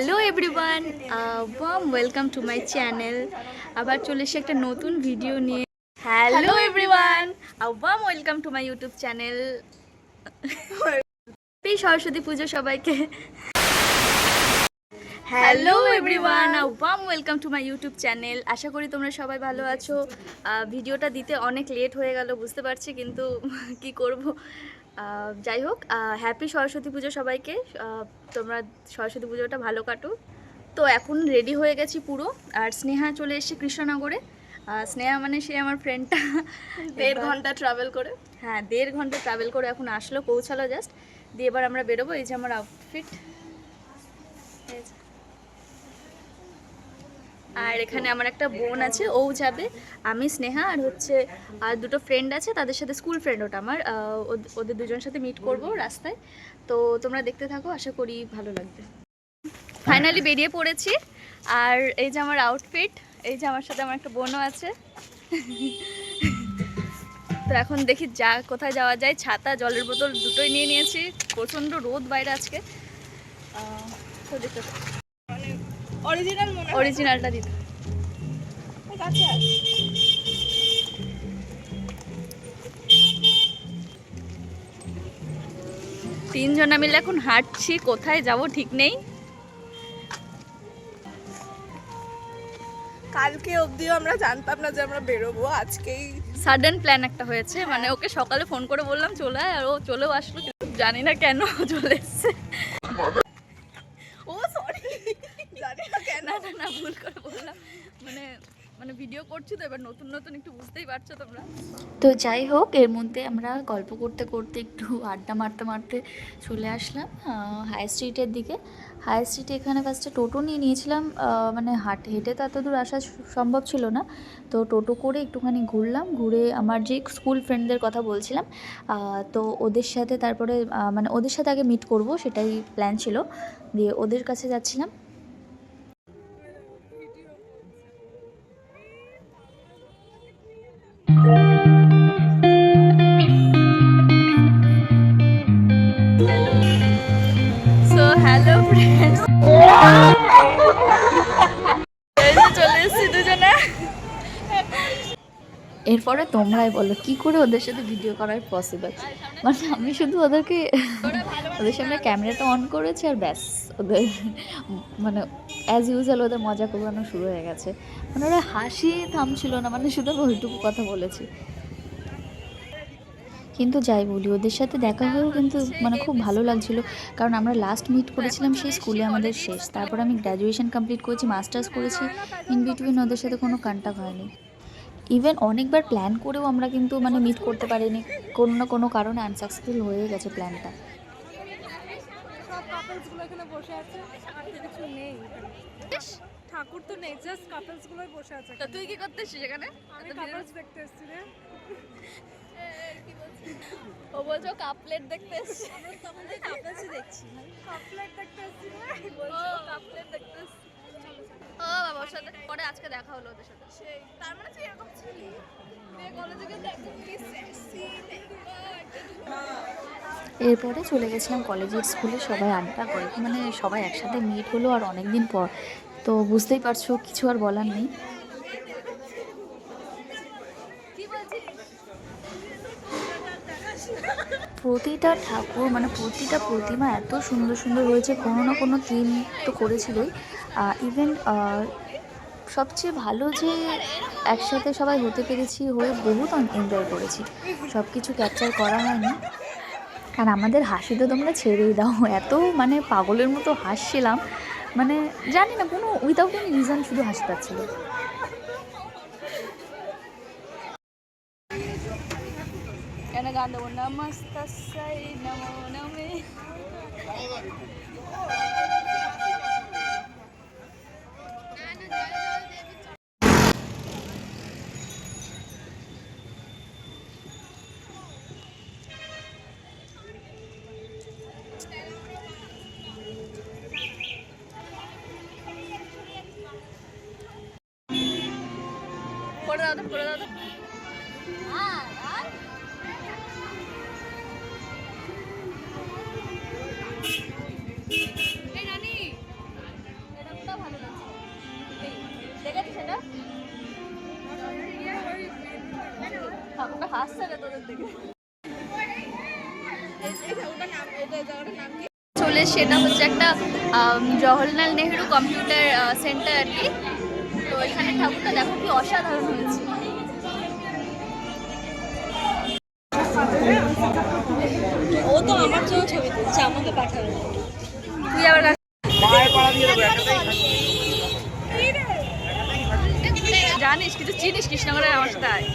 Hello everyone, warm welcome to my channel. আবার চলে এসে একটা নতুন ভিডিও নিয়ে। Hello everyone, warm welcome to my YouTube channel. Saraswati Puja সবাইকে। Hello everyone, warm welcome to my YouTube channel. আশা করি তোমরা সবাই ভালো আছো। ভিডিওটা দিতে অনেক লেট হয়ে গেল বুঝতে পারছি, কিন্তু কি করব। যাই হোক, হ্যাপি সরস্বতী পুজো সবাইকে। তোমরা সরস্বতী পুজোটা ভালো কাটো। তো এখন রেডি হয়ে গেছি পুরো, আর স্নেহা চলে এসেছে কৃষ্ণনগরে। স্নেহা মানে সে আমার ফ্রেন্ডটা। 1.5 ঘন্টা ট্রাভেল করে, হ্যাঁ 1.5 ঘন্টা ট্রাভেল করে এখন আসলো, পৌঁছালো জাস্ট। দিয়ে এবার আমরা বেরোবো। এই যে আমার আউটফিট, আর এখানে আমার একটা বোন আছে, ও যাবে। আমি, স্নেহা আর হচ্ছে আর দুটো ফ্রেন্ড আছে, তাদের সাথে স্কুল ফ্রেন্ড ওটা আমার। ওদের দুজনের সাথে মিট করব রাস্তায়। তো তোমরা দেখতে থাকো, আশা করি ভালো লাগবে। ফাইনালি বেরিয়ে পড়েছি, আর এই যে আমার আউটফিট। এই যে আমার সাথে আমার একটা বোনও আছে। তো এখন দেখি কোথায় যাওয়া যায়। ছাতা, জলের বোতল দুটোই নিয়ে নিয়েছি। প্রচণ্ড রোদ বাইরে আজকে। তো দেখতে অরিজিনালটা দিতে। তিনজনা মিলে এখন হাঁটছি, কোথায় যাব ঠিক নেই। কালকে অবধিও আমরা জানতাম না যে আমরা বেরোবো, আজকেই সাডেন প্ল্যান একটা হয়েছে। মানে ওকে সকালে ফোন করে বললাম চলে আয়, আর ও চলেও আসলো, কিন্তু জানি না কেন চলে এসছে। ও সরি, জানি না কেন। না না না, ভুল করে বললাম। মানে মানে ভিডিও করছি তো, এবার নতুন নতুন একটু বুঝতেই পারছো তোমরা। তো যাই হোক, এর মধ্যে আমরা গল্প করতে করতে একটু আড্ডা মারতে মারতে চলে আসলাম হাই স্ট্রিটের দিকে। হাই স্ট্রিটে এখানে ফার্স্টে টোটো নিয়ে নিয়েছিলাম। মানে হেঁটে তো এত দূর আসা সম্ভব ছিল না, তো টোটো করে একটুখানি ঘুরলাম। ঘুরে আমার যে স্কুল ফ্রেন্ডদের কথা বলছিলাম, তো ওদের সাথে তারপরে মানে ওদের সাথে আগে মিট করব, সেটাই প্ল্যান ছিল। দিয়ে ওদের কাছে যাচ্ছিলাম। সো হ্যালো ফ্রেন্ডস, চলে এসেছি দুজনে। এরপরে তোমরাই বলো কি করে ওদের সাথে ভিডিও করা পসিবল। মানে আমি শুধু ওদের সামনে ক্যামেরাটা অন করেছি, আর ব্যাস ওদের মানে অ্যাজ ইউজুয়াল ওদের মজা করবানো শুরু হয়ে গেছে। মানে ওরা হাসি থামছিল না, মানে শুধু আমি ওইটুকু কথা বলেছি। কিন্তু যাই বলি, ওদের সাথে দেখা হয়েও কিন্তু মানে খুব ভালো লাগছিল। কারণ আমরা লাস্ট মিট করেছিলাম সেই স্কুলে, আমাদের শেষ। তারপর আমি গ্র্যাজুয়েশন কমপ্লিট করেছি, মাস্টার্স করেছি। ইন বিটুইন ওদের সাথে কোনো কন্ট্যাক্ট হয়নি। ইভেন অনেকবার প্ল্যান করেও আমরা কিন্তু মানে মিট করতে পারিনি, কোনো না কোনো কারণে আনসাকসেসফুল হয়ে গেছে প্ল্যানটা। সব কাপলসগুলো এখানে বসে আছে, আর কিছু নেই। ঠাকুর তো নেই, জাস্ট কাপলসগুলোই বসে আছে। তো তুই কি করতে এসেছিস এখানে? আমি কাপলস দেখতে এসেছি রে। ও বলছো কাপলেট দেখতে এসেছি। আমরা তখন থেকে কাপলসই দেখছি, কাপলেট দেখতে এসেছি রে। ও কাপলেট দেখতে এসেছি। ও বাবা, ওর সাথে পরে আজকে দেখা হলো ওদের সাথে। সেই তার মানে তুই এরকম ছিলি কলেজে গিয়ে দেখো কি সেক্সি। এরপরে চলে গেছিলাম কলেজের স্কুলে, সবাই আড্ডা করে, মানে সবাই একসাথে মিট হলো আর অনেক দিন পর। তো বুঝতেই পারছো, কিছু আর বলার নেই। প্রতিটা ঠাকুর মানে প্রতিটা প্রতিমা এত সুন্দর সুন্দর হয়েছে, কোনো না কোনো থিম তো করেছিলই। ইভেন সবচেয়ে ভালো যে একসাথে সবাই হতে পেরেছি, হয়ে বহুত এনজয় করেছি। সব কিছু ক্যাপচার করা হয়নি। আর আমাদের হাসি তো তোমরা ছেড়েই দাও, এত মানে পাগলের মতো হাসছিলাম, মানে জানি না, কোনো উইদাউট এনি রিজন শুধু হাসি পাচ্ছিল। এনে গান দেবো, নমস্তাস্যাই নমো নমে। করে দাও তো, করে দাও তো। আসছে না তোদের দিকে। চলে সেটা হচ্ছে একটা জওহরলাল নেহেরু কম্পিউটার সেন্টার আর কি। তো এখানে ঠাকুরটা দেখো কি অসাধারণ হয়েছে। ও তো আমার জন্য ছবি তুলছে, আমাকে পাঠাবে। তুই আবার জানিস কিছু চিনিস কৃষ্ণনগরের আমার সাথে আয়।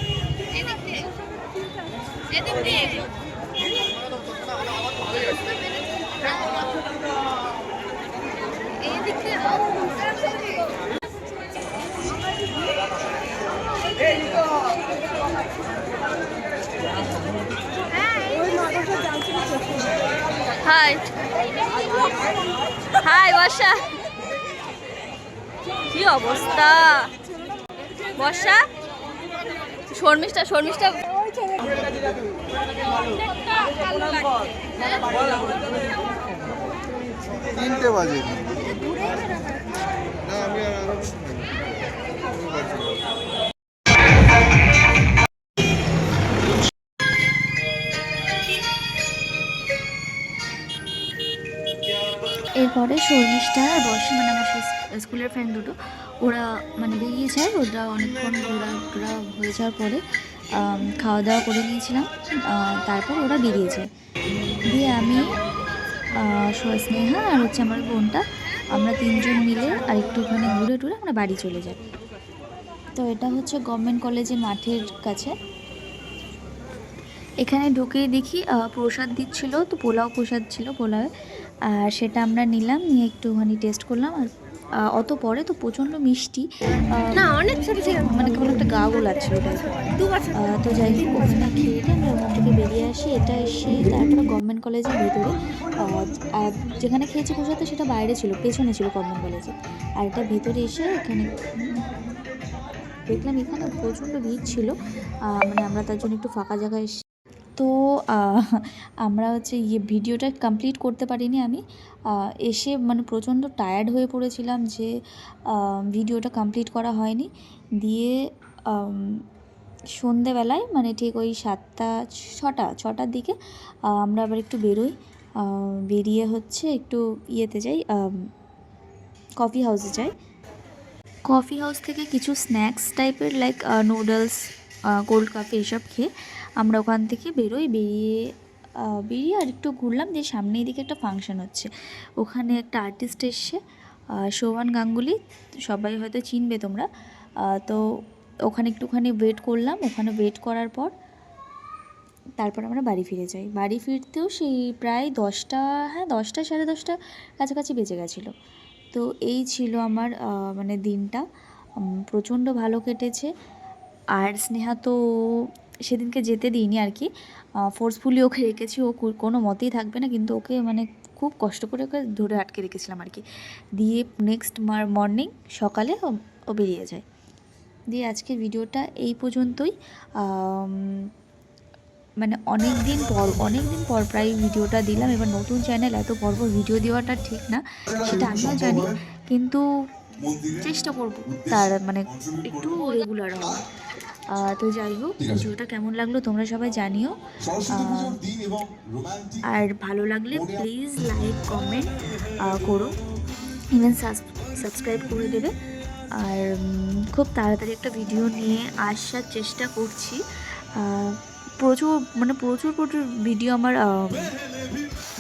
হাই হাই বর্ষা, কি অবস্থা বর্ষা। শর্মিষ্ঠা শর্মিষ্ঠা তিনটে বাজে না, আমি আরো এরপরে শর্মিষ্ঠা আর বর্ষা মানে আমার স্কুলের ফ্রেন্ড দুটো ওরা মানে বেরিয়ে যায়। ওরা অনেকক্ষণ ঘোরা হয়ে যাওয়ার পরে খাওয়া দাওয়া করে নিয়েছিলাম, তারপর ওরা বেরিয়ে যায়। দিয়ে আমি স্নেহা আর হচ্ছে আমার বোনটা আমরা তিনজন মিলে আর একটুখানি ঘুরে টুরে আমরা বাড়ি চলে যাই। তো এটা হচ্ছে গভর্নমেন্ট কলেজের মাঠের কাছে। এখানে ঢুকেই দেখি প্রসাদ দিচ্ছিল, তো পোলাও প্রসাদ ছিল পোলাওয়ে, আর সেটা আমরা নিলাম, নিয়ে একটুখানি টেস্ট করলাম। আর অত পরে তো প্রচণ্ড মিষ্টি না অনেক ছোট ছিল, মানে কেমন একটা গা গোলাচ্ছিল ওটাই। তো যাই হোক ওখানে খেয়ে আমরা ওখান থেকে বেরিয়ে আসি। এটা এসে তারপরে গভর্নমেন্ট কলেজের ভেতরে, আর যেখানে খেয়েছি প্রসাদ সেটা বাইরে ছিল, পেছনে ছিল গভর্নমেন্ট কলেজে। আর এটা ভেতরে এসে এখানে দেখলাম এখানে প্রচণ্ড ভিড় ছিল, মানে আমরা তার জন্য একটু ফাঁকা জায়গায় এসে। তো আমরা হচ্ছে ভিডিওটা কমপ্লিট করতে পারিনি আমি, এসে মানে প্রচণ্ড টায়ার্ড হয়ে পড়েছিলাম যে ভিডিওটা কমপ্লিট করা হয়নি। দিয়ে সন্ধেবেলায় মানে ঠিক ওই 6টার দিকে আমরা আবার একটু বেরোই, বেরিয়ে হচ্ছে একটু ইয়েতে যাই, কফি হাউসে যাই। কফি হাউস থেকে কিছু স্ন্যাক্স টাইপের লাইক নুডলস, কোল্ড কফি এসব খেয়ে আমরা ওখান থেকে বেরিয়ে আর একটু ঘুরলাম। দিয়ে সামনে দিকে একটা ফাংশন হচ্ছে, ওখানে একটা আর্টিস্ট এসছে, সোহান গাঙ্গুলি, সবাই হয়তো চিনবে তোমরা। তো ওখানে একটুখানি ওয়েট করলাম, ওখানে ওয়েট করার পর তারপর আমরা বাড়ি ফিরে যাই। বাড়ি ফিরতেও সেই প্রায় 10টা, হ্যাঁ 10টা 10:30 কাছাকাছি বেজে গেছিলো। তো এই ছিল আমার মানে দিনটা, প্রচণ্ড ভালো কেটেছে। আর স্নেহা তো সেদিনকে যেতে দিইনি আর কি, ফোর্সফুলি ওকে রেখেছি, ও কোনো মতেই থাকবে না, কিন্তু ওকে মানে খুব কষ্ট করে ওকে ধরে আটকে রেখেছিলাম আর কি। দিয়ে নেক্সট মর্নিং সকালে ও বেরিয়ে যায়। দিয়ে আজকের ভিডিওটা এই পর্যন্তই। মানে অনেক দিন পর প্রায় ভিডিওটা দিলাম। এবার নতুন চ্যানেল, এত পর্ব ভিডিও দেওয়াটা ঠিক না সেটা আমিও জানি, কিন্তু চেষ্টা করব তার মানে একটু রেগুলার হওয়ার। তো যাই হোক ভিডিওটা কেমন লাগলো তোমরা সবাই জানিও, আর ভালো লাগলে প্লিজ লাইক কমেন্ট করো, ইভেন সাবস্ক্রাইব করে দেবে। আর খুব তাড়াতাড়ি একটা ভিডিও নিয়ে আসার চেষ্টা করছি। প্রচুর ভিডিও আমার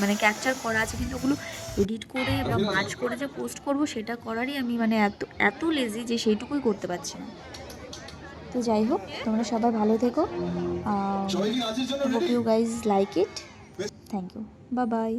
মানে ক্যাপচার করা আছে, কিন্তু ওগুলো এডিট করে বা মার্চ করে যে পোস্ট করব সেটা করারই আমি মানে এত লেজি যে সেইটুকুই করতে পারছি না। তো যাই হোক তোমরা সবাই ভালো থেকো, hope you guys like it, thank you, bye by.